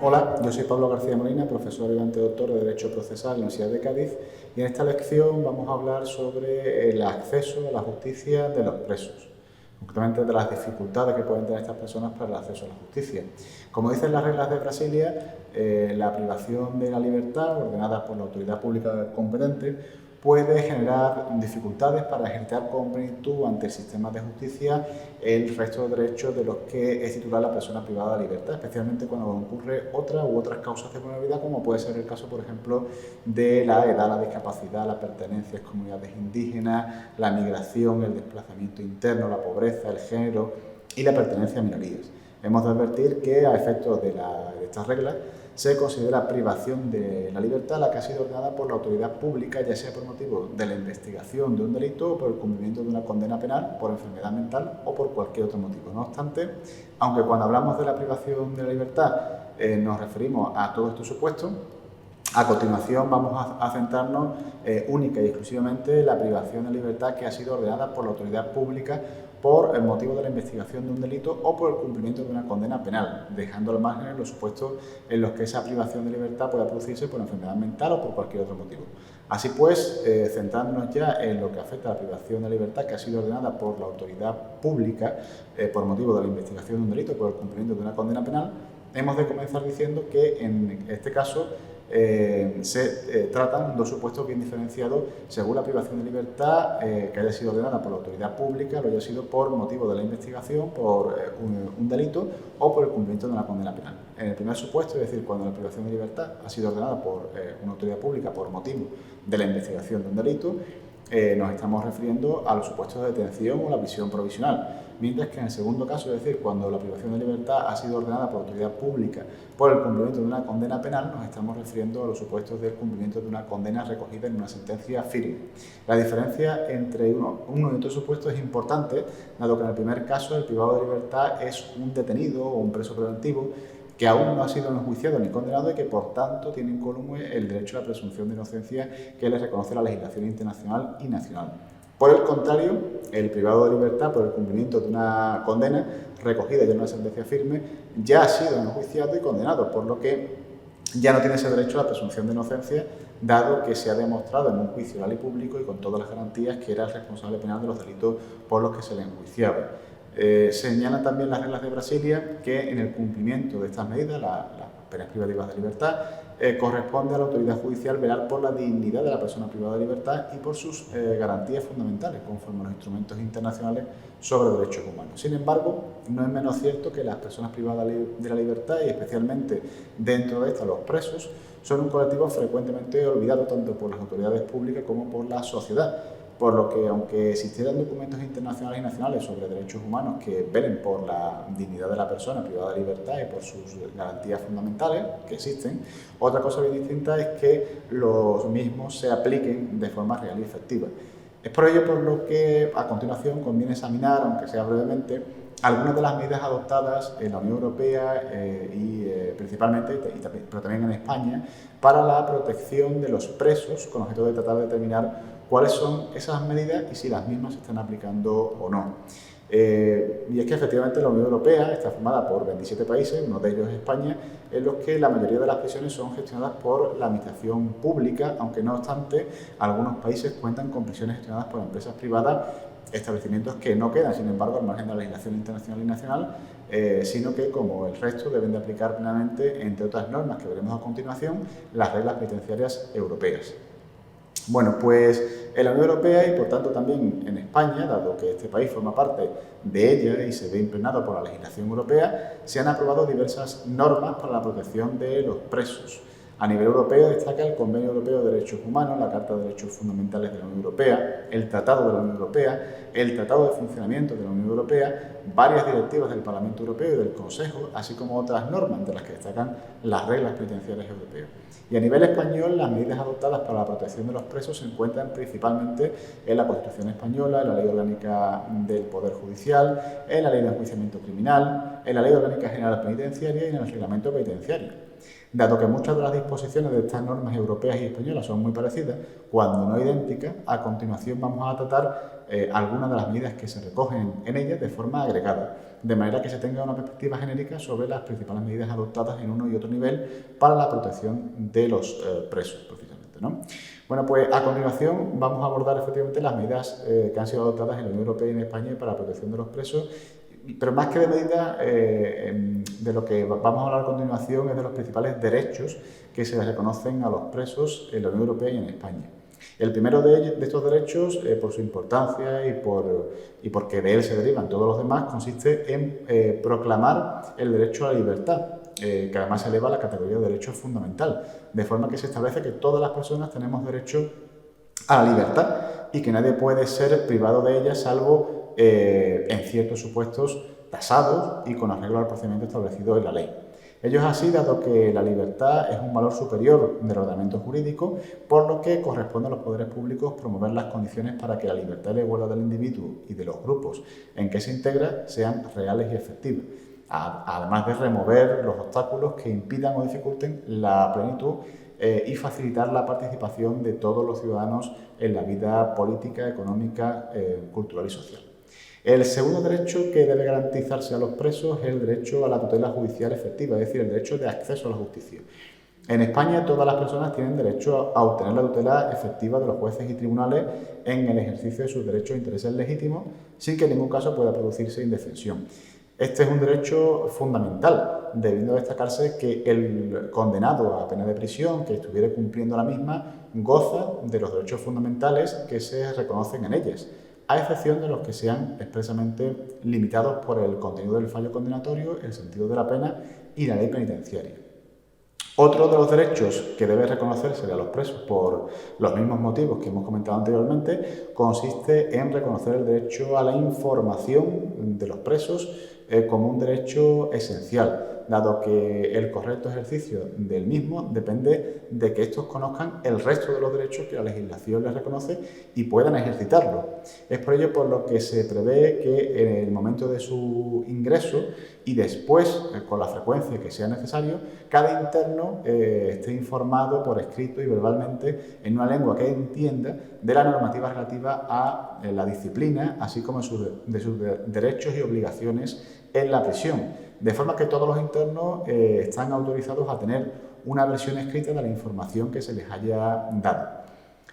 Hola, yo soy Pablo García Molina, profesor ayudante doctor de Derecho Procesal en la Universidad de Cádiz, y en esta lección vamos a hablar sobre el acceso a la justicia de los presos, concretamente de las dificultades que pueden tener estas personas para el acceso a la justicia. Como dicen las reglas de Brasilia, la privación de la libertad ordenada por la autoridad pública competente puede generar dificultades para ejercer con plenitud ante el sistema de justicia el resto de derechos de los que es titular la persona privada de libertad, especialmente cuando ocurre otra u otras causas de vulnerabilidad, como puede ser el caso, por ejemplo, de la edad, la discapacidad, la pertenencia a comunidades indígenas, la migración, el desplazamiento interno, la pobreza, el género y la pertenencia a minorías. Hemos de advertir que a efectos de estas reglas se considera privación de la libertad la que ha sido ordenada por la autoridad pública, ya sea por motivo de la investigación de un delito o por el cumplimiento de una condena penal, por enfermedad mental o por cualquier otro motivo. No obstante, aunque cuando hablamos de la privación de la libertad nos referimos a todos estos supuestos, a continuación vamos a centrarnos única y exclusivamente en la privación de libertad que ha sido ordenada por la autoridad pública por el motivo de la investigación de un delito o por el cumplimiento de una condena penal, dejando al margen los supuestos en los que esa privación de libertad pueda producirse por enfermedad mental o por cualquier otro motivo. Así pues, centrándonos ya en lo que afecta a la privación de libertad que ha sido ordenada por la autoridad pública por motivo de la investigación de un delito o por el cumplimiento de una condena penal, hemos de comenzar diciendo que en este caso se tratan dos supuestos bien diferenciados según la privación de libertad que haya sido ordenada por la autoridad pública, lo haya sido por motivo de la investigación, por un delito o por el cumplimiento de una condena penal. En el primer supuesto, es decir, cuando la privación de libertad ha sido ordenada por una autoridad pública por motivo de la investigación de un delito, nos estamos refiriendo a los supuestos de detención o la prisión provisional, mientras que en el segundo caso, es decir, cuando la privación de libertad ha sido ordenada por autoridad pública por el cumplimiento de una condena penal, nos estamos refiriendo a los supuestos del cumplimiento de una condena recogida en una sentencia firme. La diferencia entre uno y otro supuesto es importante, dado que en el primer caso el privado de libertad es un detenido o un preso preventivo que aún no ha sido enjuiciado ni condenado y que por tanto tiene incólume el derecho a la presunción de inocencia que le reconoce la legislación internacional y nacional. Por el contrario, el privado de libertad por el cumplimiento de una condena recogida ya en una sentencia firme ya ha sido enjuiciado y condenado, por lo que ya no tiene ese derecho a la presunción de inocencia, dado que se ha demostrado en un juicio oral y público y con todas las garantías que era el responsable penal de los delitos por los que se le enjuiciaba. Señalan también las reglas de Brasilia que en el cumplimiento de estas medidas, las penas privativas de libertad, corresponde a la autoridad judicial velar por la dignidad de la persona privada de libertad y por sus garantías fundamentales, conforme a los instrumentos internacionales sobre derechos humanos. Sin embargo, no es menos cierto que las personas privadas de la libertad, y especialmente dentro de estas los presos, son un colectivo frecuentemente olvidado tanto por las autoridades públicas como por la sociedad, por lo que, aunque existieran documentos internacionales y nacionales sobre derechos humanos que velen por la dignidad de la persona privada de libertad y por sus garantías fundamentales, que existen, otra cosa bien distinta es que los mismos se apliquen de forma real y efectiva. Es por ello por lo que a continuación conviene examinar, aunque sea brevemente, algunas de las medidas adoptadas en la Unión Europea principalmente, pero también en España, para la protección de los presos, con objeto de tratar de determinar cuáles son esas medidas y si las mismas se están aplicando o no. Y es que efectivamente la Unión Europea está formada por 27 países, uno de ellos es España, en los que la mayoría de las prisiones son gestionadas por la administración pública, aunque no obstante algunos países cuentan con prisiones gestionadas por empresas privadas, establecimientos que no quedan, sin embargo, al margen de la legislación internacional y nacional, sino que, como el resto, deben de aplicar plenamente, entre otras normas que veremos a continuación, las reglas penitenciarias europeas. Bueno, pues en la Unión Europea y por tanto también en España, dado que este país forma parte de ella y se ve impregnado por la legislación europea, se han aprobado diversas normas para la protección de los presos. A nivel europeo destaca el Convenio Europeo de Derechos Humanos, la Carta de Derechos Fundamentales de la Unión Europea, el Tratado de la Unión Europea, el Tratado de Funcionamiento de la Unión Europea, varias directivas del Parlamento Europeo y del Consejo, así como otras normas, entre las que destacan las reglas penitenciarias europeas. Y a nivel español, las medidas adoptadas para la protección de los presos se encuentran principalmente en la Constitución española, en la Ley Orgánica del Poder Judicial, en la Ley de Enjuiciamiento Criminal, en la Ley Orgánica General Penitenciaria y en el Reglamento Penitenciario. Dado que muchas de las disposiciones de estas normas europeas y españolas son muy parecidas, cuando no idénticas, a continuación vamos a tratar algunas de las medidas que se recogen en ellas de forma agregada, de manera que se tenga una perspectiva genérica sobre las principales medidas adoptadas en uno y otro nivel para la protección de los presos, precisamente, ¿no? Bueno, pues a continuación vamos a abordar efectivamente las medidas que han sido adoptadas en la Unión Europea y en España para la protección de los presos, pero más que de medidas, de lo que vamos a hablar a continuación es de los principales derechos que se les reconocen a los presos en la Unión Europea y en España. El primero de estos derechos, por su importancia y porque de él se derivan todos los demás, consiste en proclamar el derecho a la libertad, que además se eleva a la categoría de derecho fundamental, de forma que se establece que todas las personas tenemos derecho a la libertad y que nadie puede ser privado de ella salvo en ciertos supuestos tasados y con arreglo al procedimiento establecido en la ley. Ello es así dado que la libertad es un valor superior del ordenamiento jurídico, por lo que corresponde a los poderes públicos promover las condiciones para que la libertad y la igualdad del individuo y de los grupos en que se integra sean reales y efectivas, además de remover los obstáculos que impidan o dificulten la plenitud y facilitar la participación de todos los ciudadanos en la vida política, económica, cultural y social. El segundo derecho que debe garantizarse a los presos es el derecho a la tutela judicial efectiva, es decir, el derecho de acceso a la justicia. En España todas las personas tienen derecho a obtener la tutela efectiva de los jueces y tribunales en el ejercicio de sus derechos e intereses legítimos, sin que en ningún caso pueda producirse indefensión. Este es un derecho fundamental, debiendo destacarse que el condenado a pena de prisión que estuviera cumpliendo la misma goza de los derechos fundamentales que se reconocen en ellas, a excepción de los que sean expresamente limitados por el contenido del fallo condenatorio, el sentido de la pena y la ley penitenciaria. Otro de los derechos que debe reconocerse a los presos por los mismos motivos que hemos comentado anteriormente consiste en reconocer el derecho a la información de los presos como un derecho esencial, dado que el correcto ejercicio del mismo depende de que estos conozcan el resto de los derechos que la legislación les reconoce y puedan ejercitarlo. Es por ello por lo que se prevé que en el momento de su ingreso y después, con la frecuencia que sea necesario, cada interno esté informado por escrito y verbalmente en una lengua que entienda de la normativa relativa a la disciplina, así como de sus derechos y obligaciones en la prisión, de forma que todos los internos están autorizados a tener una versión escrita de la información que se les haya dado.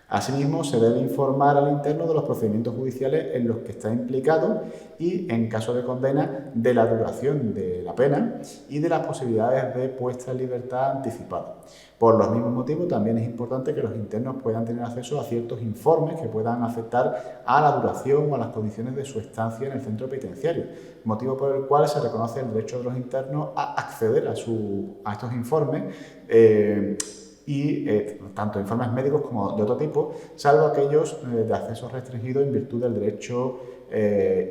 Asimismo, se debe informar al interno de los procedimientos judiciales en los que está implicado y, en caso de condena, de la duración de la pena y de las posibilidades de puesta en libertad anticipada. Por los mismos motivos, también es importante que los internos puedan tener acceso a ciertos informes que puedan afectar a la duración o a las condiciones de su estancia en el centro penitenciario, motivo por el cual se reconoce el derecho de los internos a acceder a estos informes tanto informes médicos como de otro tipo, salvo aquellos de acceso restringido en virtud del derecho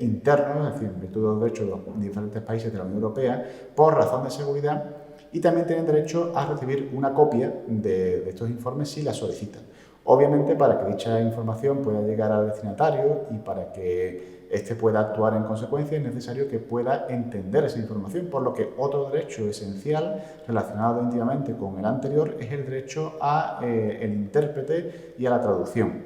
interno, es decir, en virtud de los derechos de los diferentes países de la Unión Europea, por razón de seguridad, y también tienen derecho a recibir una copia de estos informes si la solicitan. Obviamente, para que dicha información pueda llegar al destinatario y para que éste pueda actuar en consecuencia, es necesario que pueda entender esa información, por lo que otro derecho esencial relacionado íntimamente con el anterior es el derecho al intérprete y a la traducción.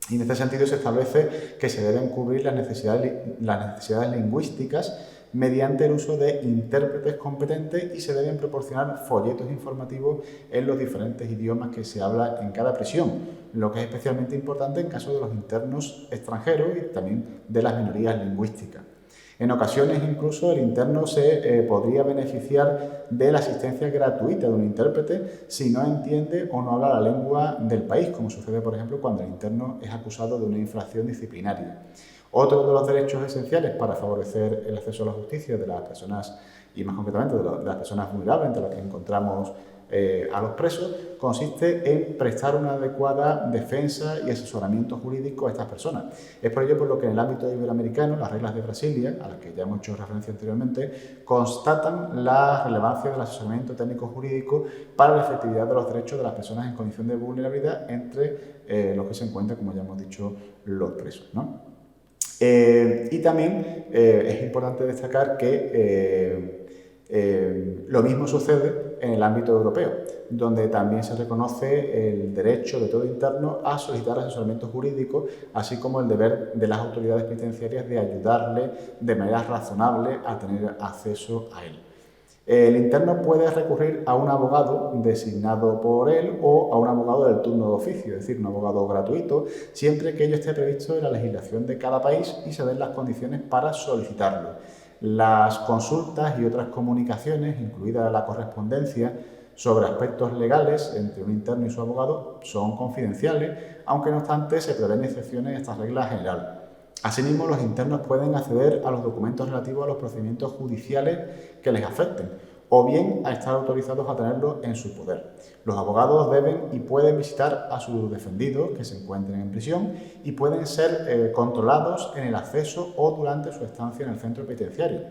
Y en este sentido se establece que se deben cubrir las necesidades lingüísticas mediante el uso de intérpretes competentes y se deben proporcionar folletos informativos en los diferentes idiomas que se habla en cada prisión, lo que es especialmente importante en caso de los internos extranjeros y también de las minorías lingüísticas. En ocasiones incluso el interno se podría beneficiar de la asistencia gratuita de un intérprete si no entiende o no habla la lengua del país, como sucede por ejemplo cuando el interno es acusado de una infracción disciplinaria. Otro de los derechos esenciales para favorecer el acceso a la justicia de las personas, y más concretamente de las personas vulnerables, entre las que encontramos a los presos, consiste en prestar una adecuada defensa y asesoramiento jurídico a estas personas. Es por ello por lo que en el ámbito iberoamericano, las reglas de Brasilia, a las que ya hemos hecho referencia anteriormente, constatan la relevancia del asesoramiento técnico jurídico para la efectividad de los derechos de las personas en condición de vulnerabilidad, entre los que se encuentran, como ya hemos dicho, los presos, ¿no? Y también es importante destacar que lo mismo sucede sucede en el ámbito europeo, donde también se reconoce el derecho de todo interno a solicitar asesoramiento jurídico, así como el deber de las autoridades penitenciarias de ayudarle de manera razonable a tener acceso a él. El interno puede recurrir a un abogado designado por él o a un abogado del turno de oficio, es decir, un abogado gratuito, siempre que ello esté previsto en la legislación de cada país y se den las condiciones para solicitarlo. Las consultas y otras comunicaciones, incluida la correspondencia sobre aspectos legales entre un interno y su abogado, son confidenciales, aunque no obstante se prevén excepciones a esta regla general. Asimismo, los internos pueden acceder a los documentos relativos a los procedimientos judiciales que les afecten, o bien a estar autorizados a tenerlos en su poder. Los abogados deben y pueden visitar a sus defendidos que se encuentren en prisión y pueden ser controlados en el acceso o durante su estancia en el centro penitenciario.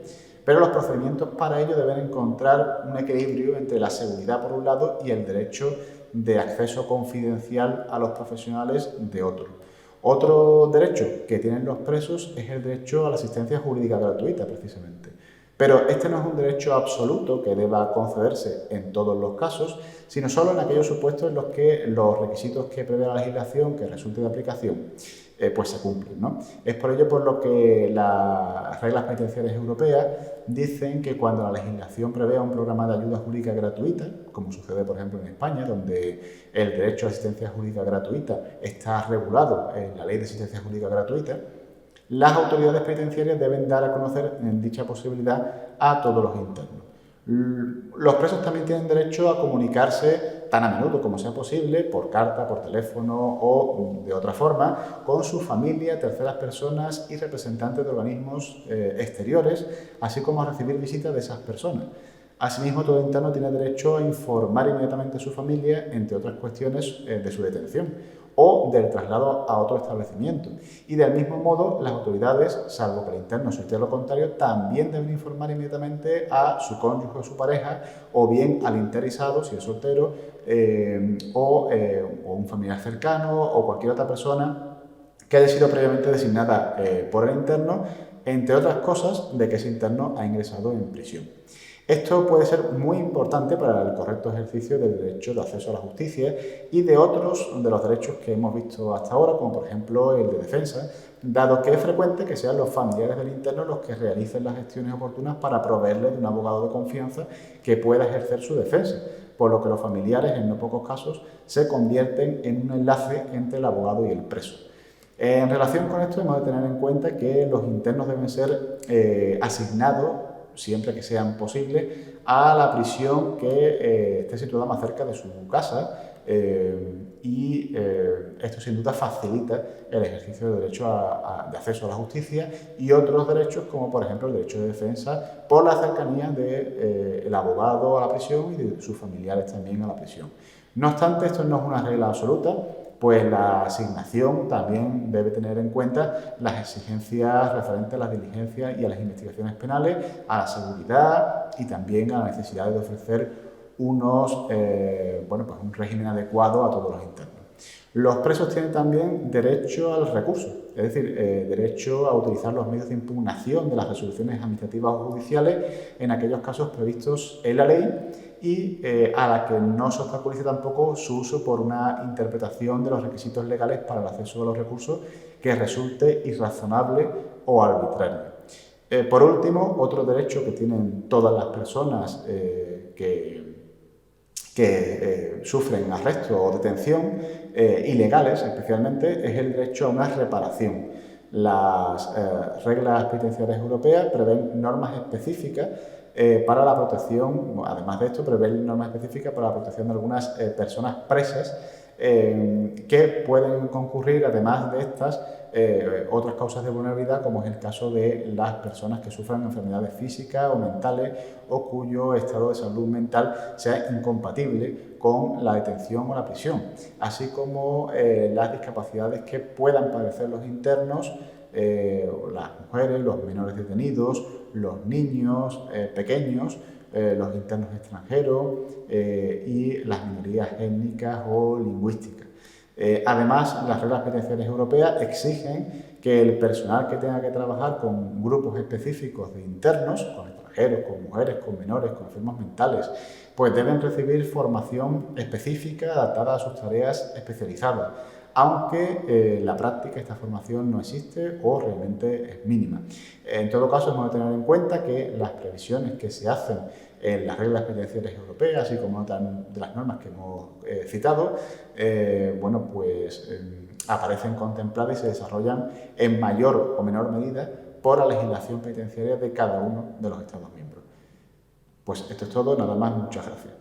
Pero los procedimientos para ello deben encontrar un equilibrio entre la seguridad por un lado y el derecho de acceso confidencial a los profesionales de otro. Otro derecho que tienen los presos es el derecho a la asistencia jurídica gratuita, precisamente. Pero este no es un derecho absoluto que deba concederse en todos los casos, sino solo en aquellos supuestos en los que los requisitos que prevé la legislación que resulte de aplicación pues se cumplen, ¿no? Es por ello por lo que las reglas penitenciarias europeas dicen que cuando la legislación prevea un programa de ayuda jurídica gratuita, como sucede por ejemplo en España, donde el derecho a asistencia jurídica gratuita está regulado en la Ley de Asistencia Jurídica Gratuita, las autoridades penitenciarias deben dar a conocer dicha posibilidad a todos los internos. Los presos también tienen derecho a comunicarse tan a menudo como sea posible, por carta, por teléfono o de otra forma, con su familia, terceras personas y representantes de organismos exteriores, así como a recibir visitas de esas personas. Asimismo, todo interno tiene derecho a informar inmediatamente a su familia, entre otras cuestiones, de su detención o del traslado a otro establecimiento. Y del mismo modo, las autoridades, salvo que el interno solicite lo contrario, también deben informar inmediatamente a su cónyuge o su pareja, o bien al interesado, si es soltero, o un familiar cercano, o cualquier otra persona que haya sido previamente designada por el interno, entre otras cosas, de que ese interno ha ingresado en prisión. Esto puede ser muy importante para el correcto ejercicio del derecho de acceso a la justicia y de otros de los derechos que hemos visto hasta ahora, como por ejemplo el de defensa, dado que es frecuente que sean los familiares del interno los que realicen las gestiones oportunas para proveerle de un abogado de confianza que pueda ejercer su defensa, por lo que los familiares, en no pocos casos, se convierten en un enlace entre el abogado y el preso. En relación con esto, hemos de tener en cuenta que los internos deben ser asignados, siempre que sean posibles, a la prisión que esté situada más cerca de su casa y esto sin duda facilita el ejercicio del derecho de acceso a la justicia y otros derechos como por ejemplo el derecho de defensa por la cercanía del abogado a la prisión y de sus familiares también a la prisión. No obstante, esto no es una regla absoluta, pues la asignación también debe tener en cuenta las exigencias referentes a las diligencias y a las investigaciones penales, a la seguridad y también a la necesidad de ofrecer un régimen adecuado a todos los internos. Los presos tienen también derecho al recurso, es decir, derecho a utilizar los medios de impugnación de las resoluciones administrativas o judiciales en aquellos casos previstos en la ley y a la que no se obstaculice tampoco su uso por una interpretación de los requisitos legales para el acceso a los recursos que resulte irrazonable o arbitrario. Por último, otro derecho que tienen todas las personas que sufren arresto o detención, ilegales especialmente, es el derecho a una reparación. Las reglas penitenciarias europeas prevén normas específicas para la protección, además de esto, prevén normas específicas para la protección de algunas personas presas que pueden concurrir, además de estas, otras causas de vulnerabilidad, como es el caso de las personas que sufran enfermedades físicas o mentales o cuyo estado de salud mental sea incompatible con la detención o la prisión, así como las discapacidades que puedan padecer los internos, las mujeres, los menores detenidos, los niños pequeños, los internos extranjeros y las minorías étnicas o lingüísticas. Además, las reglas penitenciarias europeas exigen que el personal que tenga que trabajar con grupos específicos de internos, por extranjeros, con mujeres, con menores, con enfermos mentales, pues deben recibir formación específica adaptada a sus tareas especializadas, aunque en la práctica esta formación no existe o realmente es mínima. En todo caso, hemos de tener en cuenta que las previsiones que se hacen en las reglas penitenciarias europeas, así como otras de las normas que hemos citado, bueno, pues aparecen contempladas y se desarrollan en mayor o menor medida por la legislación penitenciaria de cada uno de los Estados miembros. Pues esto es todo, nada más, muchas gracias.